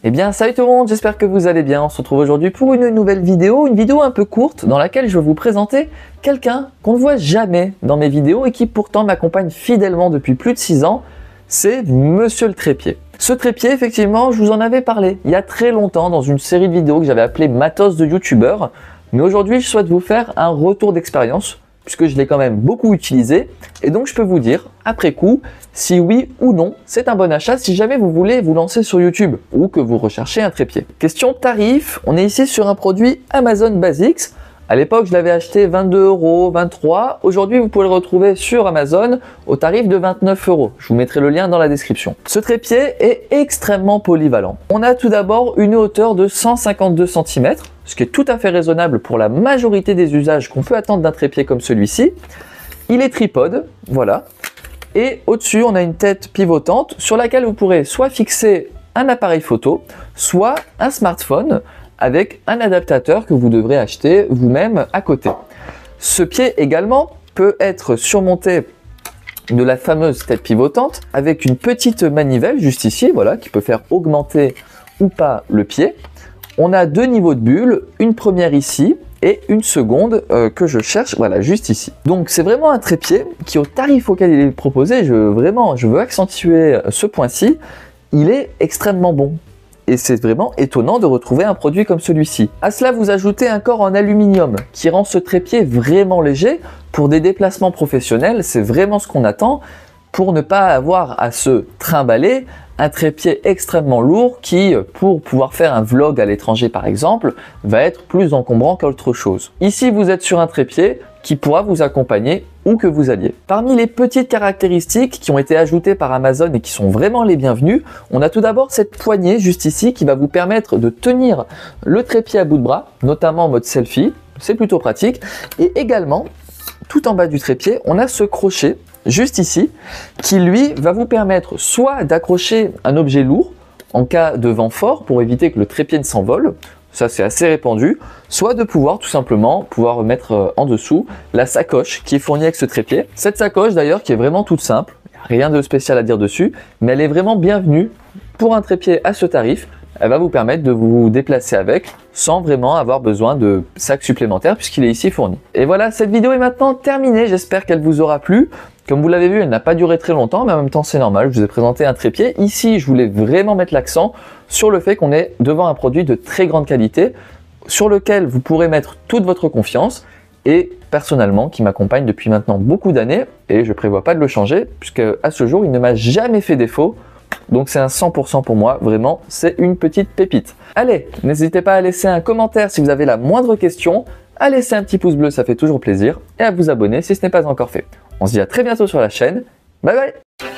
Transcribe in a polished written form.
Eh bien salut tout le monde, j'espère que vous allez bien. On se retrouve aujourd'hui pour une nouvelle vidéo, une vidéo un peu courte dans laquelle je vais vous présenter quelqu'un qu'on ne voit jamais dans mes vidéos et qui pourtant m'accompagne fidèlement depuis plus de 6 ans, c'est Monsieur le Trépied. Ce trépied, effectivement, je vous en avais parlé il y a très longtemps dans une série de vidéos que j'avais appelée Matos de youtubeur, mais aujourd'hui je souhaite vous faire un retour d'expérience puisque je l'ai quand même beaucoup utilisé et donc je peux vous dire après coup si oui ou non c'est un bon achat si jamais vous voulez vous lancer sur YouTube ou que vous recherchez un trépied. Question tarif, on est ici sur un produit Amazon Basics. À l'époque je l'avais acheté 22 €, 23 €. Aujourd'hui vous pouvez le retrouver sur Amazon au tarif de 29 €. Je vous mettrai le lien dans la description. Ce trépied est extrêmement polyvalent. On a tout d'abord une hauteur de 152 cm, ce qui est tout à fait raisonnable pour la majorité des usages qu'on peut attendre d'un trépied comme celui-ci. Il est tripode, voilà. Et au-dessus, on a une tête pivotante sur laquelle vous pourrez soit fixer un appareil photo, soit un smartphone avec un adaptateur que vous devrez acheter vous-même à côté. Ce pied également peut être surmonté de la fameuse tête pivotante avec une petite manivelle juste ici, voilà, qui peut faire augmenter ou pas le pied. On a deux niveaux de bulles, une première ici et une seconde que je cherche, voilà, juste ici. Donc c'est vraiment un trépied qui, au tarif auquel il est proposé, je veux accentuer ce point-ci, il est extrêmement bon. Et c'est vraiment étonnant de retrouver un produit comme celui-ci. À cela, vous ajoutez un corps en aluminium qui rend ce trépied vraiment léger. Pour des déplacements professionnels, c'est vraiment ce qu'on attend pour ne pas avoir à se trimballer un trépied extrêmement lourd qui, pour pouvoir faire un vlog à l'étranger par exemple, va être plus encombrant qu'autre chose. Ici, vous êtes sur un trépied qui pourra vous accompagner où que vous alliez. Parmi les petites caractéristiques qui ont été ajoutées par Amazon et qui sont vraiment les bienvenues, on a tout d'abord cette poignée juste ici qui va vous permettre de tenir le trépied à bout de bras, notamment en mode selfie, c'est plutôt pratique. Et également, tout en bas du trépied, on a ce crochet juste ici qui lui va vous permettre soit d'accrocher un objet lourd en cas de vent fort pour éviter que le trépied ne s'envole, ça c'est assez répandu, soit de pouvoir tout simplement mettre en dessous la sacoche qui est fournie avec ce trépied. Cette sacoche d'ailleurs qui est vraiment toute simple, rien de spécial à dire dessus, mais elle est vraiment bienvenue pour un trépied à ce tarif. Elle va vous permettre de vous déplacer avec sans vraiment avoir besoin de sac supplémentaire puisqu'il est ici fourni. Et voilà, cette vidéo est maintenant terminée, j'espère qu'elle vous aura plu. Comme vous l'avez vu, elle n'a pas duré très longtemps, mais en même temps c'est normal, je vous ai présenté un trépied. Ici, je voulais vraiment mettre l'accent sur le fait qu'on est devant un produit de très grande qualité, sur lequel vous pourrez mettre toute votre confiance, et personnellement, qui m'accompagne depuis maintenant beaucoup d'années, et je ne prévois pas de le changer, puisque à ce jour, il ne m'a jamais fait défaut. Donc c'est un 100% pour moi, vraiment, c'est une petite pépite. Allez, n'hésitez pas à laisser un commentaire si vous avez la moindre question, à laisser un petit pouce bleu, ça fait toujours plaisir, et à vous abonner si ce n'est pas encore fait. On se dit à très bientôt sur la chaîne, bye bye!